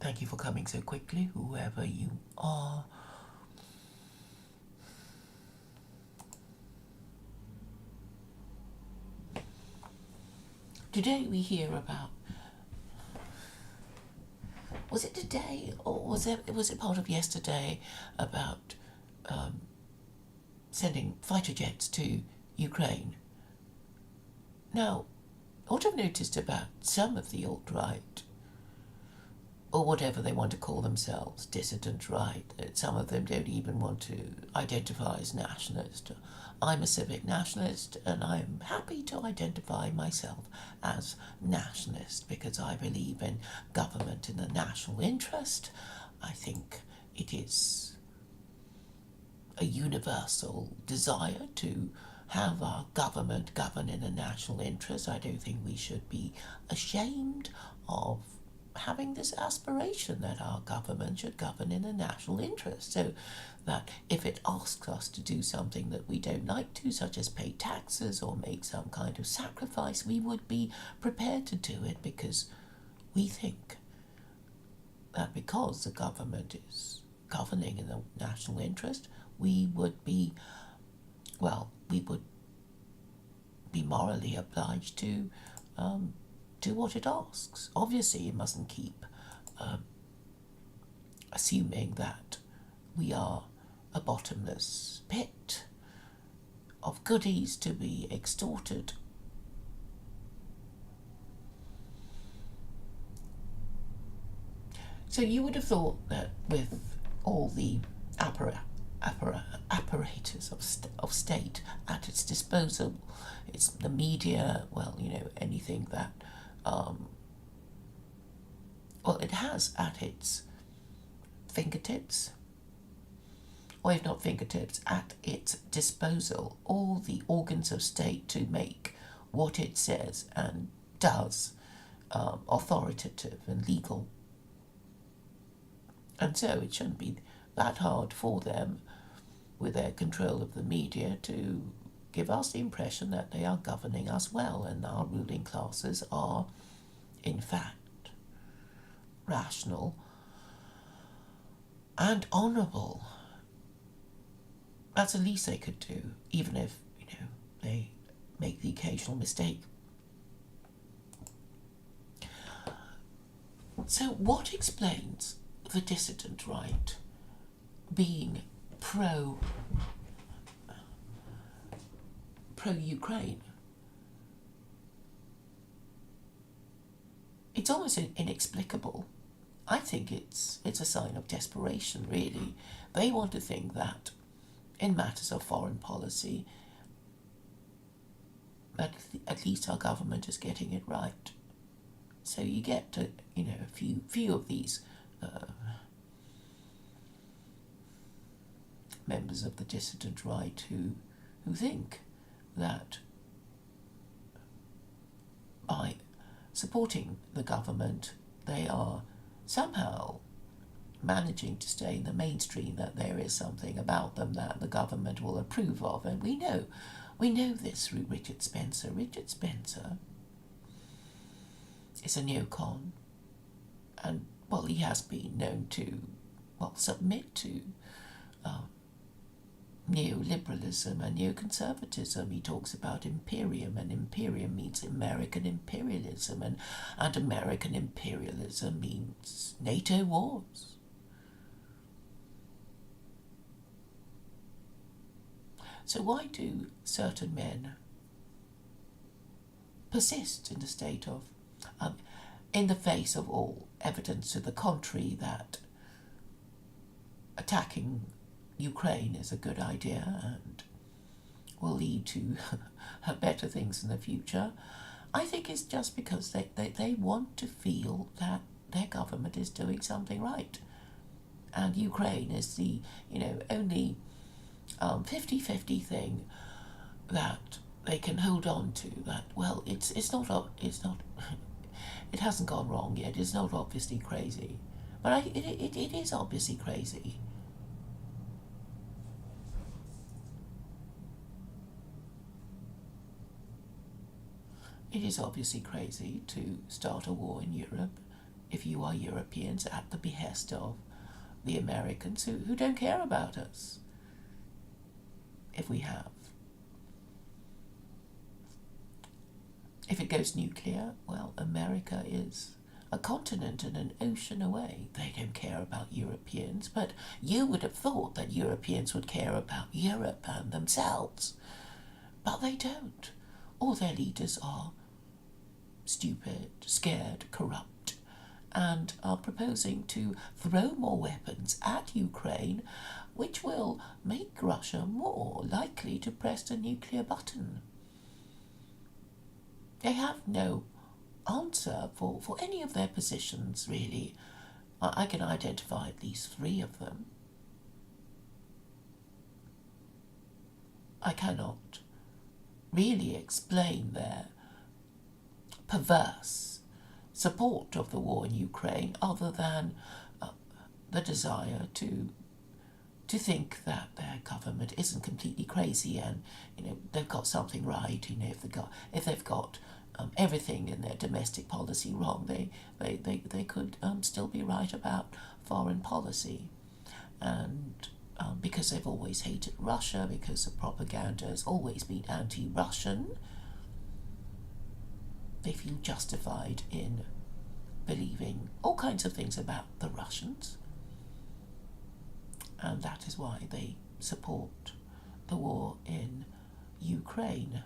Thank you for coming so quickly, whoever you are. Today we hear about. Was it today, or was it part of yesterday about sending fighter jets to Ukraine? Now, what I've noticed about some of the alt-right, or whatever they want to call themselves, dissident right, that some of them don't even want to identify as nationalist. I'm a civic nationalist, and I'm happy to identify myself as nationalist because I believe in government in the national interest. I think it is a universal desire to have our government govern in a national interest. I don't think we should be ashamed of having this aspiration that our government should govern in a national interest, so that if it asks us to do something that we don't like to, such as pay taxes or make some kind of sacrifice, we would be prepared to do it because we think that because the government is governing in the national interest, we would be morally obliged to do what it asks. Obviously, you mustn't keep assuming that we are a bottomless pit of goodies to be extorted. So you would have thought that with all the apparatus of state at its disposal, it's the media, anything that it has at its fingertips, or if not fingertips, at its disposal, all the organs of state to make what it says and does authoritative and legal. And so it shouldn't be that hard for them, with their control of the media, to give us the impression that they are governing us well, and our ruling classes are, in fact, rational and honourable. That's the least they could do, even if, they make the occasional mistake. So what explains the dissident right being pro-Ukraine? It's almost inexplicable. I think it's a sign of desperation, really. They want to think that in matters of foreign policy, that at least our government is getting it right. So you get to, a few of these members of the dissident right who think that by supporting the government, they are somehow managing to stay in the mainstream, that there is something about them that the government will approve of. And we know this through Richard Spencer. Richard Spencer is a neocon, and he has been known to submit to neoliberalism and neoconservatism. He talks about imperium, and imperium means American imperialism, and American imperialism means NATO wars. So why do certain men persist in the state of, in the face of all evidence to the contrary that attacking Ukraine is a good idea and will lead to better things in the future? I think it's just because they want to feel that their government is doing something right. And Ukraine is the, only 50-50 thing that they can hold on to, that, it's not, it hasn't gone wrong yet, it's not obviously crazy. But it is obviously crazy. It is obviously crazy to start a war in Europe if you are Europeans at the behest of the Americans who don't care about us. If we have. If it goes nuclear, well, America is a continent and an ocean away. They don't care about Europeans, but you would have thought that Europeans would care about Europe and themselves. But they don't. All their leaders are stupid, scared, corrupt, and are proposing to throw more weapons at Ukraine, which will make Russia more likely to press the nuclear button. They have no answer for any of their positions, really. I can identify at least 3 of them. I cannot really explain their perverse support of the war in Ukraine other than the desire to think that their government isn't completely crazy and they've got something right. If they've got everything in their domestic policy wrong, they could still be right about foreign policy. And because they've always hated Russia, because the propaganda has always been anti-Russian, they feel justified in believing all kinds of things about the Russians. And that is why they support the war in Ukraine.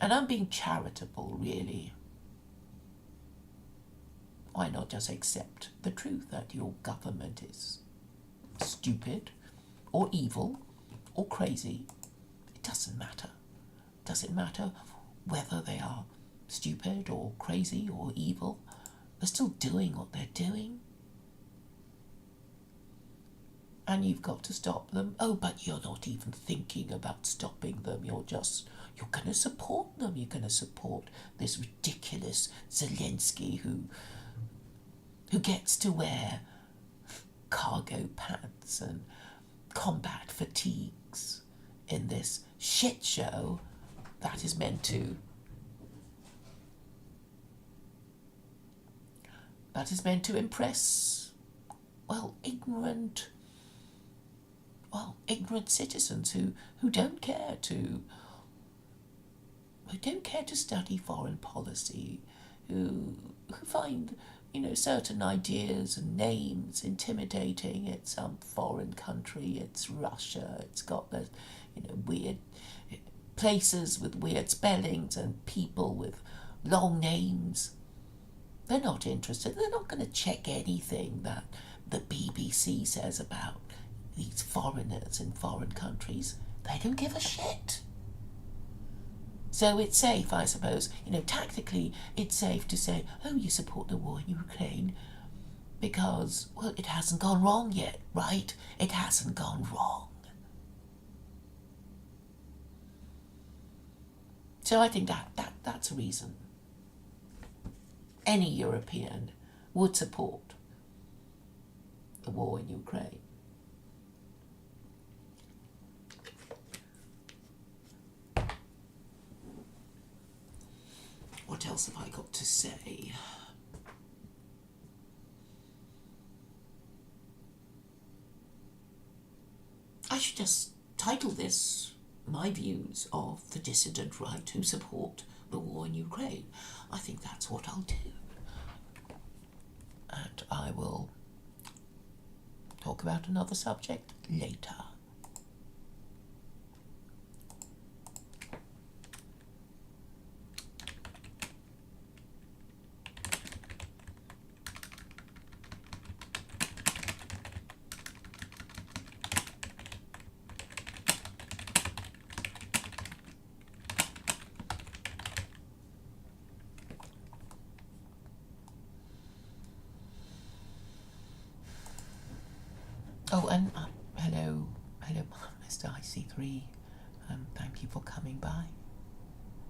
And I'm being charitable, really. Why not just accept the truth that your government is stupid or evil or crazy? It doesn't matter. Does it matter whether they are stupid or crazy or evil? They're still doing what they're doing. And you've got to stop them. Oh, but you're not even thinking about stopping them. You're going to support them. You're going to support this ridiculous Zelensky who gets to wear cargo pants and combat fatigues in this shit show that is meant to impress, ignorant citizens who don't care to study foreign policy, who find certain ideas and names intimidating. It's some foreign country, it's Russia, it's got the weird places with weird spellings and people with long names. They're not interested. They're not going to check anything that the BBC says about these foreigners in foreign countries. They don't give a shit. So it's safe, I suppose. Tactically, it's safe to say, oh, you support the war in Ukraine because, well, it hasn't gone wrong yet, right? It hasn't gone wrong. So I think that's a reason any European would support the war in Ukraine. What else have I got to say? I should just title this My Views of the Dissident Right who Support the War in Ukraine. I think that's what I'll do. And I will talk about another subject later. Oh, and hello, Mr. IC3. Thank you for coming by.